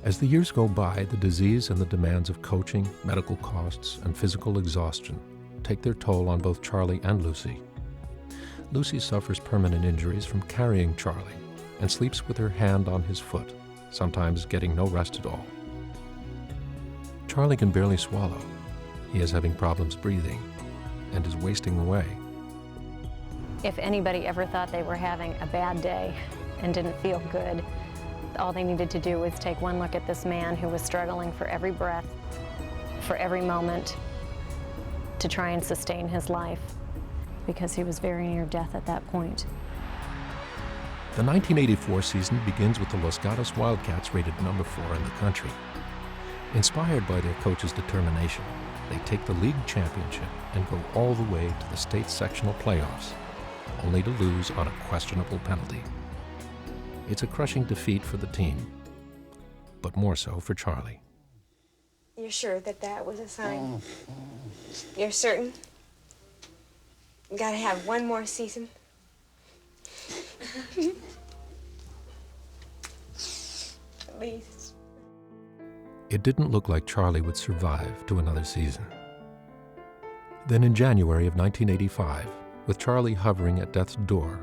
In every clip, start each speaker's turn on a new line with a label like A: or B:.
A: As the years go by, the disease and the demands of coaching, medical costs, and physical exhaustion take their toll on both Charlie and Lucy. Lucy suffers permanent injuries from carrying Charlie and sleeps with her hand on his foot, sometimes getting no rest at all. Charlie can barely swallow. He is having problems breathing and is wasting away.
B: If anybody ever thought they were having a bad day and didn't feel good, all they needed to do was take one look at this man who was struggling for every breath, for every moment, to try and sustain his life, because he was very near death at that point.
A: The 1984 season begins with the Los Gatos Wildcats rated number 4 in the country. Inspired by their coach's determination, they take the league championship and go all the way to the state sectional playoffs, only to lose on a questionable penalty. It's a crushing defeat for the team, but more so for Charlie.
C: You're sure that that was a sign? You're certain? You gotta have one more season? Please.
A: It didn't look like Charlie would survive to another season. Then in January of 1985, with Charlie hovering at death's door,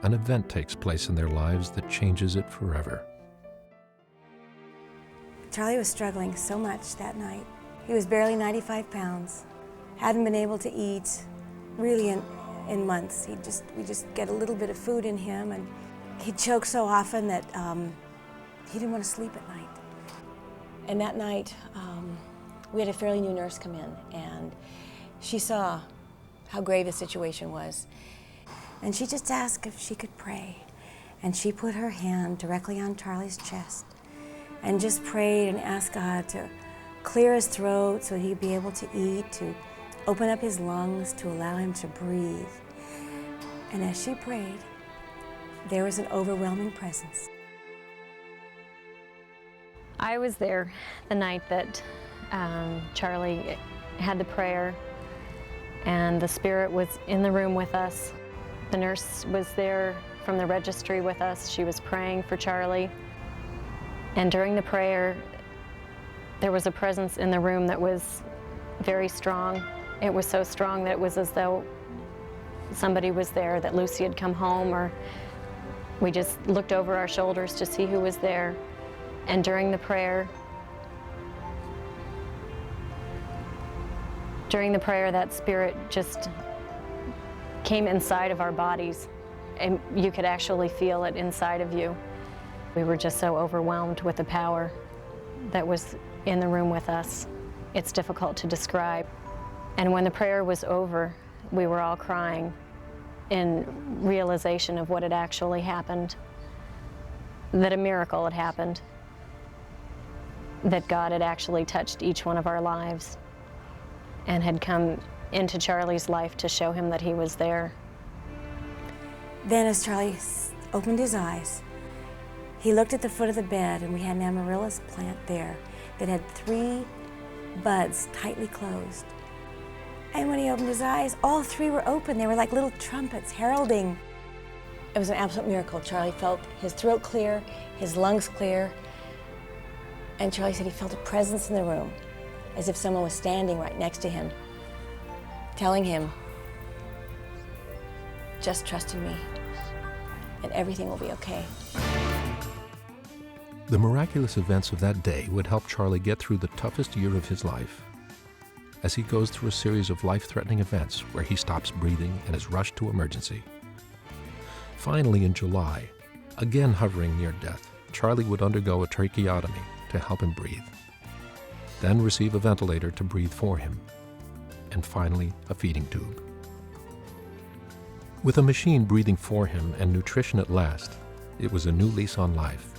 A: an event takes place in their lives that changes it forever.
D: Charlie was struggling so much that night. He was barely 95 pounds, hadn't been able to eat really in months. We just get a little bit of food in him, and he'd choke so often that he didn't want to sleep at night. And that night, we had a fairly new nurse come in, and she saw how grave the situation was. And she just asked if she could pray. And she put her hand directly on Charlie's chest and just prayed and asked God to clear his throat so he'd be able to eat, to open up his lungs, to allow him to breathe. And as she prayed, there was an overwhelming presence.
B: I was there the night that Charlie had the prayer, and the Spirit was in the room with us. The nurse was there from the registry with us. She was praying for Charlie. And during the prayer, there was a presence in the room that was very strong. It was so strong that it was as though somebody was there, that Lucy had come home, or we just looked over our shoulders to see who was there. And during the prayer, that Spirit just came inside of our bodies, and you could actually feel it inside of you. We were just so overwhelmed with the power that was in the room with us. It's difficult to describe. And when the prayer was over, we were all crying in realization of what had actually happened, that a miracle had happened, that God had actually touched each one of our lives and had come into Charlie's life to show him that he was there.
D: Then as Charlie opened his eyes, he looked at the foot of the bed, and we had an amaryllis plant there that had 3 buds tightly closed. And when he opened his eyes, all 3 were open. They were like little trumpets heralding. It was an absolute miracle. Charlie felt his throat clear, his lungs clear, and Charlie said he felt a presence in the room, as if someone was standing right next to him, telling him, just trust in me, and everything will be okay.
A: The miraculous events of that day would help Charlie get through the toughest year of his life, as he goes through a series of life-threatening events where he stops breathing and is rushed to emergency. Finally, in July, again hovering near death, Charlie would undergo a tracheotomy to help him breathe, then receive a ventilator to breathe for him, and finally a feeding tube. With a machine breathing for him and nutrition at last, it was a new lease on life.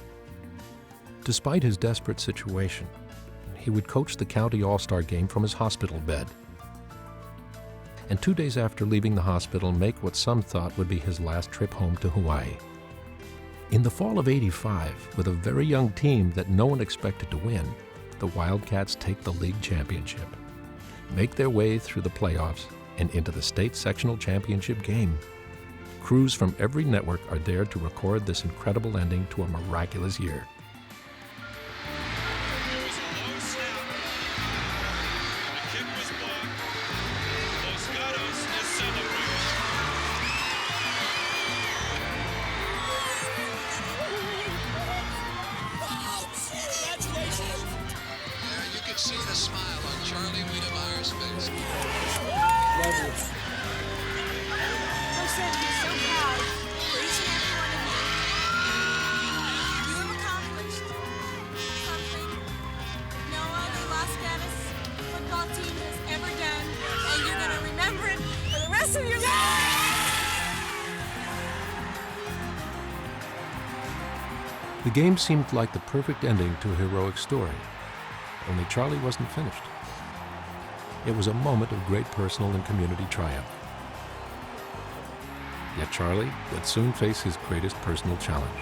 A: Despite his desperate situation, he would coach the county all-star game from his hospital bed. And 2 days after leaving the hospital, make what some thought would be his last trip home to Hawaii. In the fall of '85, with a very young team that no one expected to win, the Wildcats take the league championship, make their way through the playoffs and into the state sectional championship game. Crews from every network are there to record this incredible ending to a miraculous year.
E: see the smile on Charlie Wedemeyer's face.
C: Coach said he's so proud for each and every one of you. You have accomplished something no other Las Vegas football team has ever done, and you're going to remember it for the rest of your life.
A: The game seemed like the perfect ending to a heroic story, only Charlie wasn't finished. It was a moment of great personal and community triumph. Yet Charlie would soon face his greatest personal challenge.